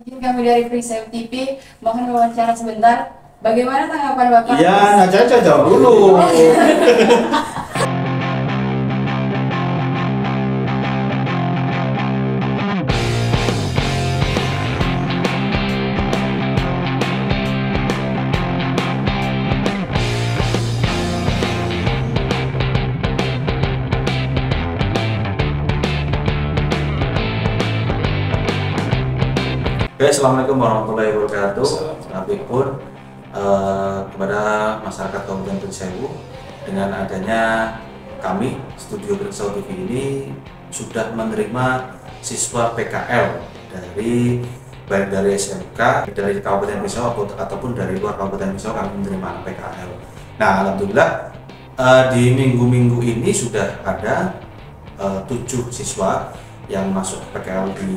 Mungkin kami dari Prisem TV mohon wawancara sebentar. Bagaimana tanggapan Bapak? Iya, nah Caca jawab dulu. Oke, Assalamualaikum warahmatullahi wabarakatuh. Nabi pun kepada masyarakat Kabupaten Pringsewu, dengan adanya kami Studio Pringsewu TV ini sudah menerima siswa PKL dari baik dari SMK dari Kabupaten Pringsewu ataupun dari luar Kabupaten Pringsewu. Kami menerima anak PKL. Nah, alhamdulillah di minggu-minggu ini sudah ada 7 siswa yang masuk PKL di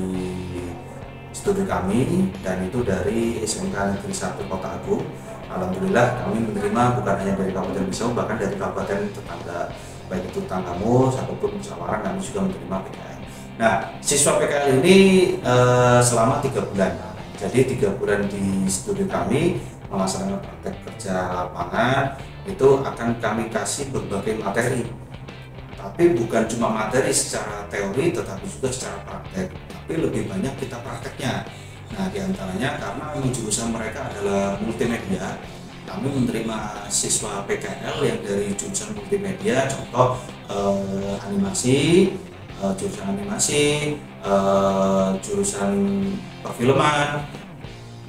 studi kami, dan itu dari SMK Negeri 1 Kota Agung. Alhamdulillah kami menerima bukan hanya dari Kabupaten Pringsewu, bahkan dari kabupaten tetangga, baik itu Tanggamus ataupun Musyawarah, kami juga menerima PKL. Nah, siswa PKL ini selama 3 bulan. Jadi 3 bulan di studi kami melaksanakan praktek kerja lapangan, itu akan kami kasih berbagai materi. Tapi bukan cuma materi secara teori, tetapi juga secara praktek. Tapi lebih banyak kita prakteknya. Nah, diantaranya karena jurusan mereka adalah multimedia, kami menerima siswa PKL yang dari jurusan multimedia, contoh animasi, jurusan animasi, jurusan perfilman,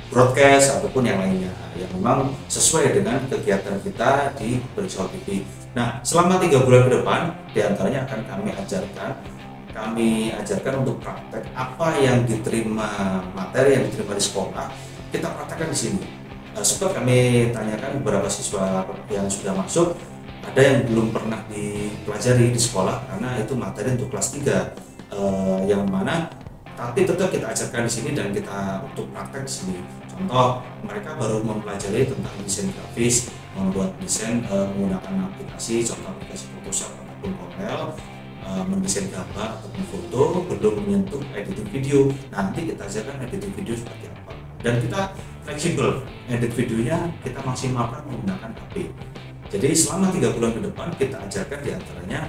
broadcast ataupun yang lainnya yang memang sesuai dengan kegiatan kita di Pringsewu TV. Nah, selama 3 bulan ke depan diantaranya akan kami ajarkan untuk praktek apa yang diterima, materi yang diterima di sekolah, kita praktekkan di sini. Sempat kami tanyakan beberapa siswa yang sudah masuk, ada yang belum pernah dipelajari di sekolah karena itu materi untuk kelas 3, yang mana tapi tetap kita ajarkan di sini dan kita untuk praktek di sini. Contoh, mereka baru mempelajari tentang desain grafis, membuat desain menggunakan aplikasi, contoh aplikasi Photoshop ataupun Corel, mendesain gambar ataupun foto, belum menyentuh editing video. Nanti kita ajarkan editing video seperti apa. Dan kita fleksibel, edit videonya kita maksimalkan menggunakan HP. Jadi selama 3 bulan ke depan kita ajarkan diantaranya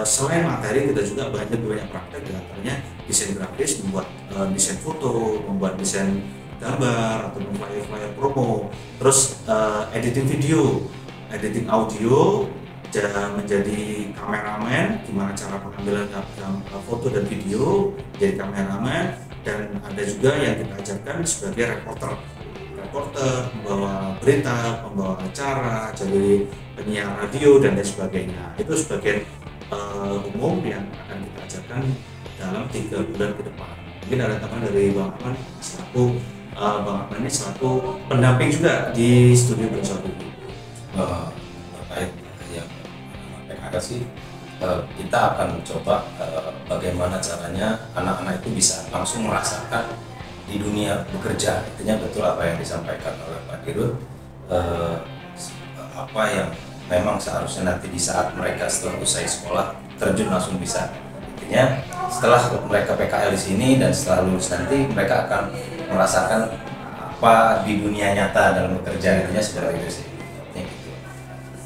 selain materi, kita juga lebih banyak praktek, diantaranya desain grafis, membuat desain foto, membuat desain gambar atau flyer promo, terus editing video, editing audio, menjadi kameramen, gimana cara pengambilan foto dan video, jadi kameramen. Dan ada juga yang kita ajarkan sebagai reporter, membawa berita, membawa acara, jadi penyiar radio dan lain sebagainya. Itu sebagian umum yang akan kita ajarkan dalam 3 bulan ke depan. Mungkin ada teman dari Bang Ahmad selaku Bang Ahmad ini selaku pendamping juga di studio Pringsewu TV. Terkait yang PKL sih, kita akan coba bagaimana caranya anak-anak itu bisa langsung merasakan di dunia bekerja. Intinya betul apa yang disampaikan oleh Pak Dirut, apa yang memang seharusnya nanti di saat mereka setelah usai sekolah terjun langsung bisa. Intinya setelah mereka PKL di sini dan setelah lulus nanti mereka akan merasakan apa di dunia nyata dalam bekerja. Intinya seperti itu sih.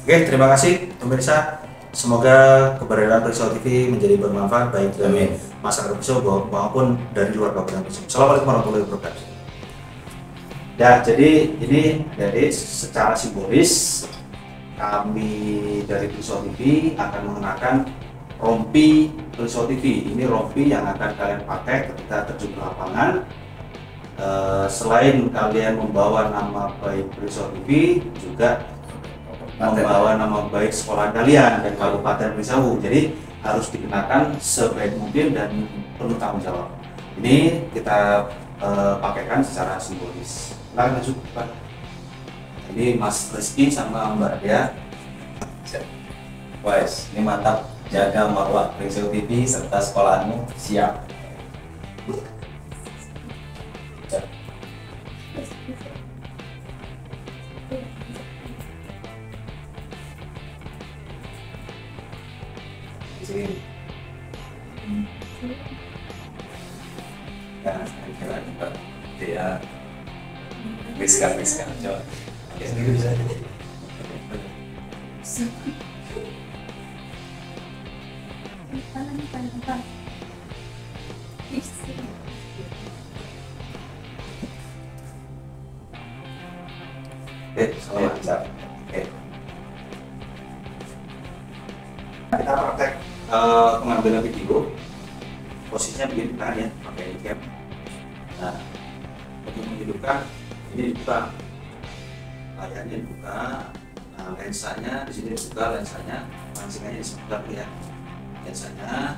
Oke, terima kasih pemirsa. Semoga keberadaan Pringsewu TV menjadi bermanfaat baik dari masyarakat Pringsewu maupun dari luar Kabupaten Pringsewu. Assalamualaikum warahmatullahi wabarakatuh. Ya, jadi ini secara simbolis kami dari Pringsewu TV akan mengenakan rompi Pringsewu TV. Ini rompi yang akan kalian pakai ketika terjun ke lapangan. Selain kalian membawa nama baik Pringsewu TV, juga membawa nama baik sekolah kalian dan Kabupaten Pringsewu. Jadi harus dikenakan sebaik mungkin dan penuh tanggung jawab. Ini kita pakaikan secara simbolis. Lanjut Pak. Ini Mas Rizky sama Mbak Dea. Wais, ini mantap. Jaga marwah Pringsewu TV serta sekolahanmu. Siap. Nah, kira juga dia miskan coba. Oke, sendiri bisa. Selamat. Oke. Kita praktek pengambilan video. Posisinya begini tangan ya, pakai cam. Nah, untuk menghidupkan ini dibuka, layarnya dibuka, nah, lensanya di sini dibuka, lensanya, pancingannya dibuka ya, lensanya.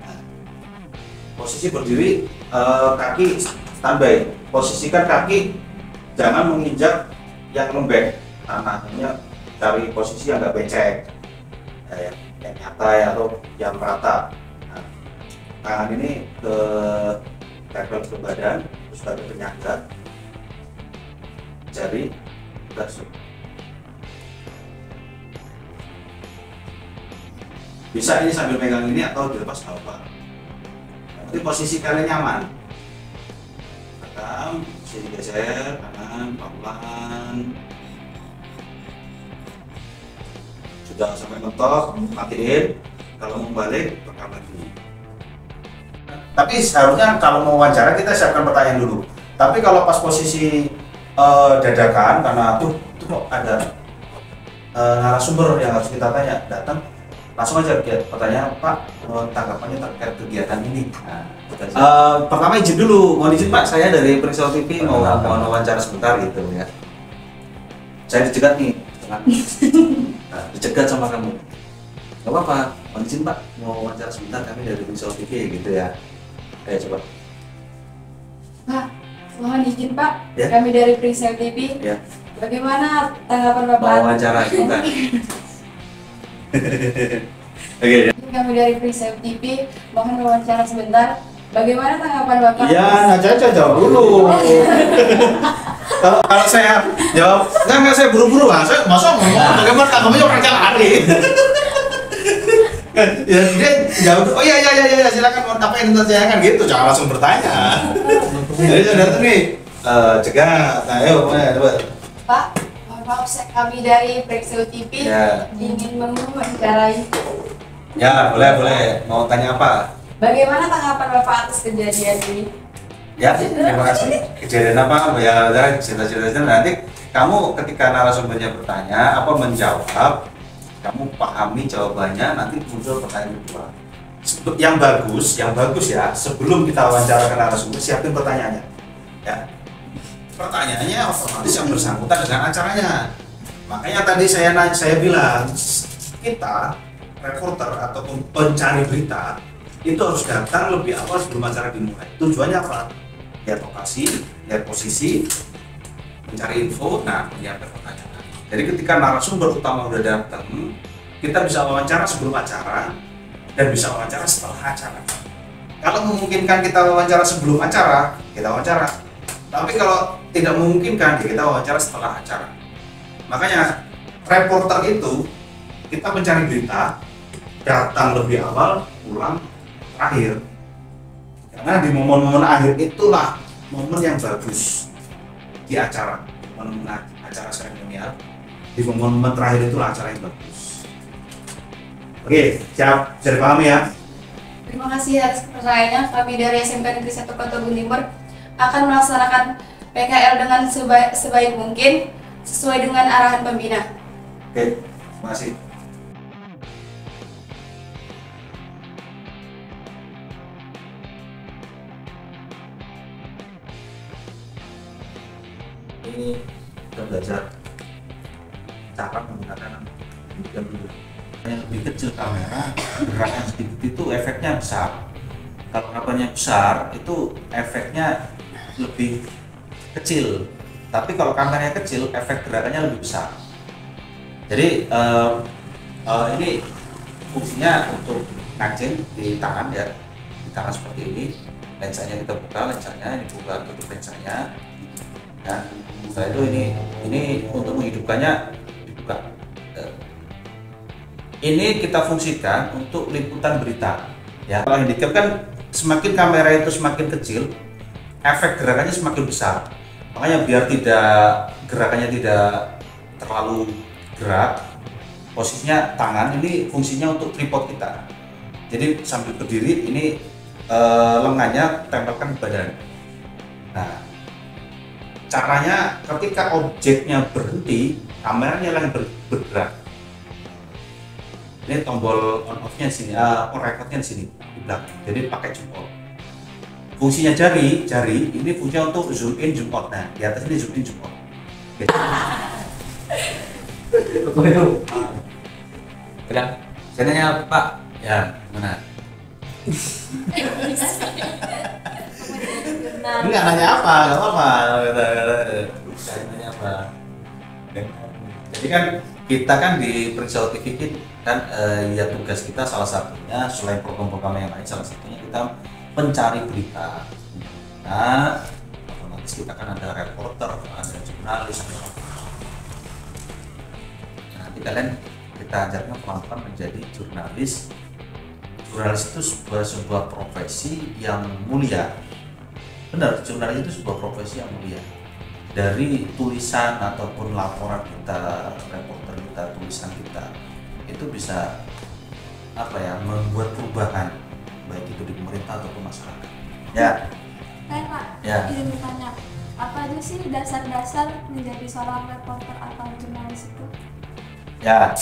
Nah, posisi berdiri, kaki standby. Posisikan kaki jangan menginjak yang lembek, tanahnya cari posisi yang nggak becek, yang nyata ya, atau yang rata. Nah, tangan ini ke tempel ke badan, terus badan penyangga, jari gasuk. Bisa ini sambil megang ini atau dilepas nggak apa. Nanti posisi kalian nyaman. Rekam, sini geser, kanan, pelan-pelan. Sudah sampai mentok, matiin. Kalau mau balik, rekam lagi. Tapi seharusnya kalau mau wawancara kita siapkan pertanyaan dulu. Tapi kalau pas posisi dadakan, karena tuh kok ada narasumber yang harus kita tanya, datang langsung aja lihat pertanyaan, Pak, tanggapannya terkait kegiatan ini. Nah, pertama izin dulu, mohon izin Pak, saya dari Periksel TV mau wawancara sebentar gitu ya. Saya dicegat nih, nah, dicegat sama kamu. Gak apa-apa, mohon izin Pak, mau wawancara sebentar, kami dari Periksel TV gitu ya. Ayo coba. Pak, mohon izin Pak, Ya. kami dari Periksel TV. Ya. Bagaimana tanggapan Bapak? Mau wawancara bukan? Oke. Kami dari Periksel TV, mohon wawancara sebentar. Bagaimana tanggapan Bapak? Iya, nah jawab dulu. Kalau saya jawab, enggak saya buru-buru lah. Saya masa ngomong bagaimana tanggapannya orang jalan hari. Ya dia jawab, oh iya silakan mau apa yang saya kan gitu, jangan langsung bertanya. Jadi saya datang nih, cegat, nah ayo coba. Pak, mohon maaf, kami dari Periksel TV Ya. ingin mewawancarai. Ya boleh, mau tanya apa? Bagaimana tanggapan Bapak atas kejadian ini? Ya, terima kasih. Kejadian apa? Ya, cerita-cerita nanti kamu ketika narasumbernya bertanya apa menjawab, kamu pahami jawabannya, nanti muncul pertanyaan kedua. Yang bagus ya. Sebelum kita wawancara ke narasumber, siapin pertanyaannya. Ya, pertanyaannya otomatis yang bersangkutan dengan acaranya. Makanya tadi saya bilang kita reporter ataupun pencari berita itu harus datang lebih awal sebelum acara dimulai. Tujuannya apa? Lihat lokasi, lihat posisi, mencari info, nah menyiapkan pertanyaan. Jadi ketika narasumber utama udah datang, kita bisa wawancara sebelum acara dan bisa wawancara setelah acara. Kalau memungkinkan kita wawancara sebelum acara, kita wawancara. Tapi kalau tidak memungkinkan, kita wawancara setelah acara. Makanya reporter itu kita mencari berita, datang lebih awal, pulang terakhir. Karena di momen-momen akhir itulah momen yang bagus di acara, momen acara seremonial. Di momen terakhir itulah acara yang bagus. Oke, siap, bisa dipahami ya? Terima kasih atas kepercayaannya. Kami dari SMK Negeri 1 Kota Gunung Timur akan melaksanakan PKL dengan sebaik mungkin sesuai dengan arahan pembina. Oke, terima kasih. Ini kita belajar cara menggunakan yang lebih kecil kamera, geraknya sedikit itu efeknya besar. Kalau gerakannya besar itu efeknya lebih kecil, tapi kalau kameranya kecil efek gerakannya lebih besar. Jadi ini fungsinya untuk kancing di tangan ya, di tangan seperti ini. Lensanya kita buka, lensanya dibuka, tutup lensanya. Dan setelah itu ini untuk menghidupkannya dibuka. Ini kita fungsikan untuk liputan berita. Ya, kalau handicap kan semakin kamera itu semakin kecil, efek gerakannya semakin besar. Makanya biar gerakannya tidak terlalu gerak, posisinya tangan ini fungsinya untuk tripod kita. Jadi sambil berdiri ini lengannya tempelkan ke badan. Nah, caranya ketika objeknya berhenti, kameranya lah yang bergerak. Ini tombol on off-nya di sini, on record-nya di sini di belakang. Jadi pakai jempol. Fungsinya jari ini fungsinya untuk zoom in, zoom out. Nah, di atas ini zoom in, zoom out. Tidak. Saya nanya Pak, ya mana? Enggak nanya apa, enggak apa-apa. Saya nanya apa? Jadi kan kita kan di Periksau TV kan ya tugas kita salah satunya selain program-program yang lain, salah satunya kita pencari berita. Nah, otomatis kita kan ada reporter, ada jurnalis. Nah, nanti kalian kita ajarkan pelan-pelan menjadi jurnalis. Jurnalis itu sebuah profesi yang mulia. Benar, jurnalis itu sebuah profesi yang mulia. Dari tulisan ataupun laporan kita, reporter kita, tulisan kita itu bisa membuat perubahan baik itu di pemerintah ataupun masyarakat. Ya. Pak, Ya. izin bertanya, apa aja sih dasar-dasar menjadi seorang reporter atau jurnalis itu? Ya.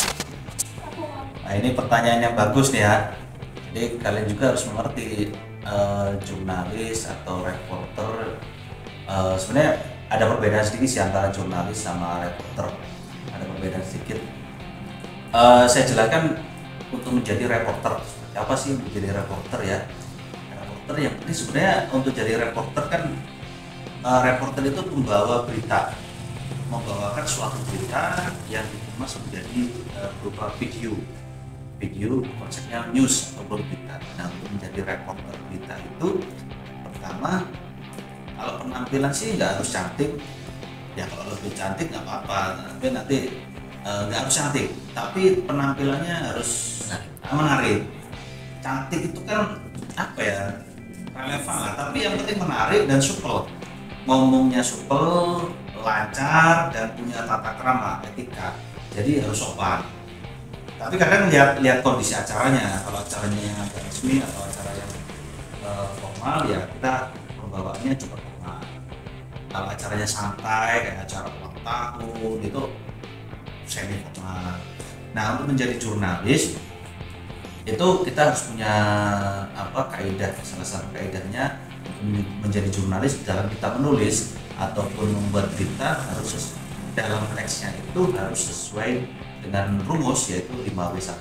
Aku mau. Nah, ini pertanyaan yang bagus nih ya. Jadi kalian juga harus mengerti jurnalis atau reporter. Sebenarnya ada perbedaan sedikit sih antara jurnalis sama reporter. Ada perbedaan sedikit. Saya jelaskan untuk menjadi reporter. Apa sih menjadi reporter ya? Reporter yang ini sebenarnya untuk jadi reporter kan reporter itu pembawa berita, membawakan suatu berita yang dikemas menjadi berupa video konsepnya news ataupun berita. Nah, untuk menjadi reporter berita itu pertama, kalau penampilan sih nggak harus cantik ya, kalau lebih cantik nggak apa-apa, tapi nanti nggak harus cantik, tapi penampilannya harus menarik. Cantik itu kan apa ya, relevan lah, tapi yang penting menarik dan supel, ngomongnya supel, lancar dan punya tata krama, etika, jadi harus sopan. Tapi kadang lihat kondisi acaranya, kalau acaranya agak resmi atau acara yang formal ya kita pembawaannya juga formal. Kalau acaranya santai kayak acara ulang tahun itu semi formal. Nah, untuk menjadi jurnalis itu kita harus punya kaidah. Salah satu kaidahnya menjadi jurnalis dalam kita menulis ataupun membuat berita harus dalam teksnya itu harus sesuai dengan rumus, yaitu 5W1H.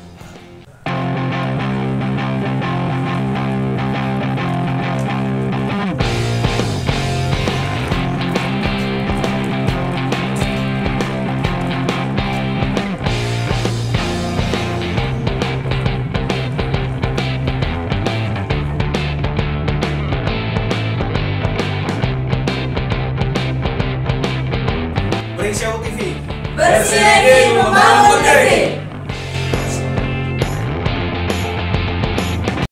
Periksau TV Bersinergi membangun negeri.